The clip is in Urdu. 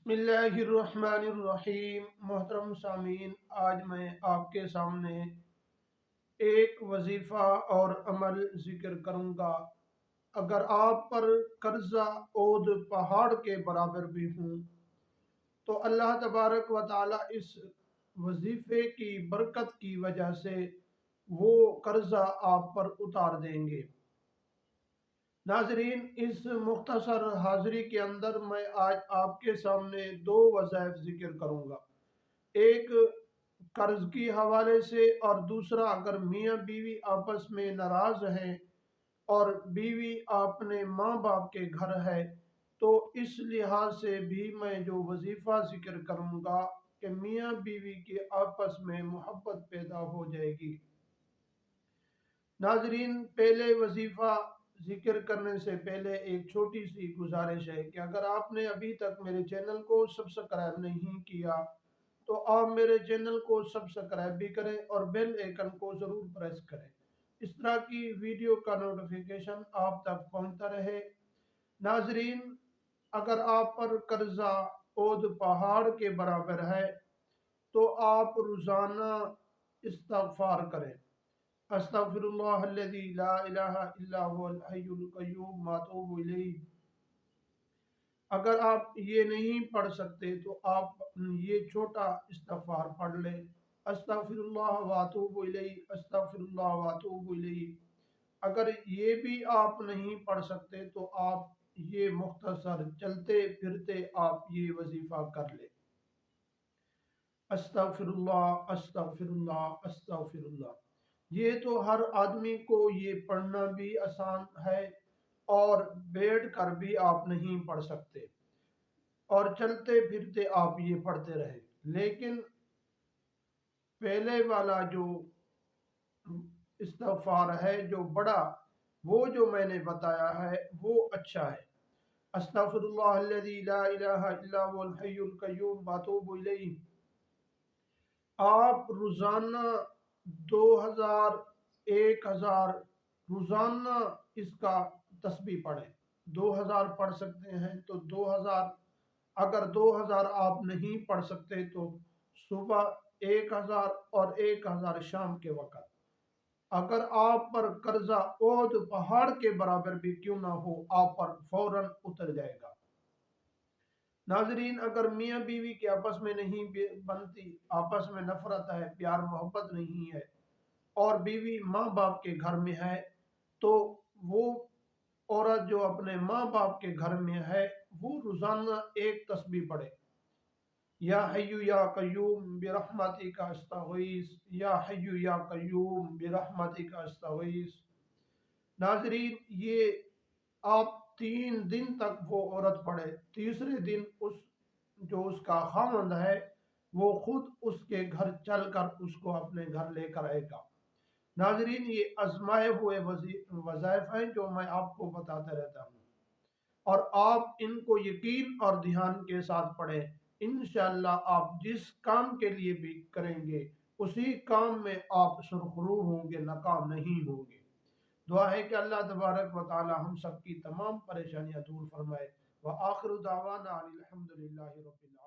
بسم اللہ الرحمن الرحیم۔ محترم سامعین، آج میں آپ کے سامنے ایک وظیفہ اور عمل ذکر کروں گا۔ اگر آپ پر قرضہ عود پہاڑ کے برابر بھی ہوں تو اللہ تبارک و تعالی اس وظیفے کی برکت کی وجہ سے وہ قرضہ آپ پر اتار دیں گے۔ ناظرین، اس مختصر حاضری کے اندر میں آج آپ کے سامنے دو وظائف ذکر کروں گا۔ ایک قرض کی حوالے سے اور دوسرا اگر میاں بیوی آپس میں ناراض ہیں اور بیوی اپنے ماں باپ کے گھر ہے تو اس لحاظ سے بھی میں جو وظیفہ ذکر کروں گا کہ میاں بیوی کے آپس میں محبت پیدا ہو جائے گی۔ ناظرین، پہلے وظیفہ ذکر کرنے سے پہلے ایک چھوٹی سی گزارش ہے کہ اگر آپ نے ابھی تک میرے چینل کو سبسکرائب نہیں کیا تو آپ میرے چینل کو سبسکرائب بھی کریں اور بیل آئیکن کو ضرور پریس کریں، اس طرح کی ویڈیو کا نوٹیفیکیشن آپ تک پہنچتا رہے۔ ناظرین، اگر آپ پر قرضہ عود پہاڑ کے برابر ہے تو آپ روزانہ استغفار کریں۔ استغفر اللہ الذی لا الہ الا هو الحی القیوم واتوب الیہ۔ اگر آپ یہ نہیں پڑھ سکتے تو آپ یہ چھوٹا استغفار پڑھ لیں، استغفر اللہ واتوب الیہ، استغفر اللہ واتوب الیہ۔ اگر یہ بھی آپ نہیں پڑھ سکتے تو آپ یہ مختصر چلتے پھرتے آپ یہ وظیفہ کر لیں، استغفر اللہ استغفر اللہ استغفر اللہ۔ یہ تو ہر آدمی کو یہ پڑھنا بھی آسان ہے اور بیٹھ کر بھی آپ نہیں پڑھ سکتے اور چلتے پھرتے آپ یہ پڑھتے رہے، لیکن پہلے والا جو استغفار ہے جو بڑا، وہ جو میں نے بتایا ہے وہ اچھا ہے۔ استغفر اللہ الذی لا الہ الا هو الحی القیوم واتوب الیہ۔ آپ روزانہ 2000 1000 روزانہ اس کا تسبیح پڑھیں۔ 2000 پڑھ سکتے ہیں تو 2000، اگر 2000 آپ نہیں پڑھ سکتے تو صبح 1000 اور 1000 شام کے وقت۔ اگر آپ پر قرضہ عود پہاڑ کے برابر بھی کیوں نہ ہو آپ پر فوراً اتر جائے گا۔ ناظرین، اگر میاں بیوی کے آپس میں نہیں بنتی، آپس میں نفرت ہے، پیار محبت نہیں ہے اور بیوی ماں باپ کے گھر میں ہے تو وہ عورت جو اپنے ماں باپ کے گھر میں ہے وہ روزانہ ایک تسبیح پڑھے، یا حیو یا قیوم برحمتک استغیث، یا حیو یا قیوم برحمتک استغیث۔ ناظرین، یہ آپ 3 دن تک وہ عورت پڑھے، تیسرے دن اس کا خاوند ہے وہ خود اس کے گھر چل کر اس کو اپنے گھر لے کر آئے گا۔ ناظرین، یہ آزمائے ہوئے وظائف ہیں جو میں آپ کو بتاتا رہتا ہوں اور آپ ان کو یقین اور دھیان کے ساتھ پڑھیں۔ انشاءاللہ آپ جس کام کے لیے بھی کریں گے اسی کام میں آپ سرخرو ہوں گے، ناکام نہیں ہوں گے۔ دعا ہے کہ اللہ تبارک و تعالی ہم سب کی تمام پریشانیاں دور فرمائے۔ وآخر دعوانا الحمدللہ رب العالمین۔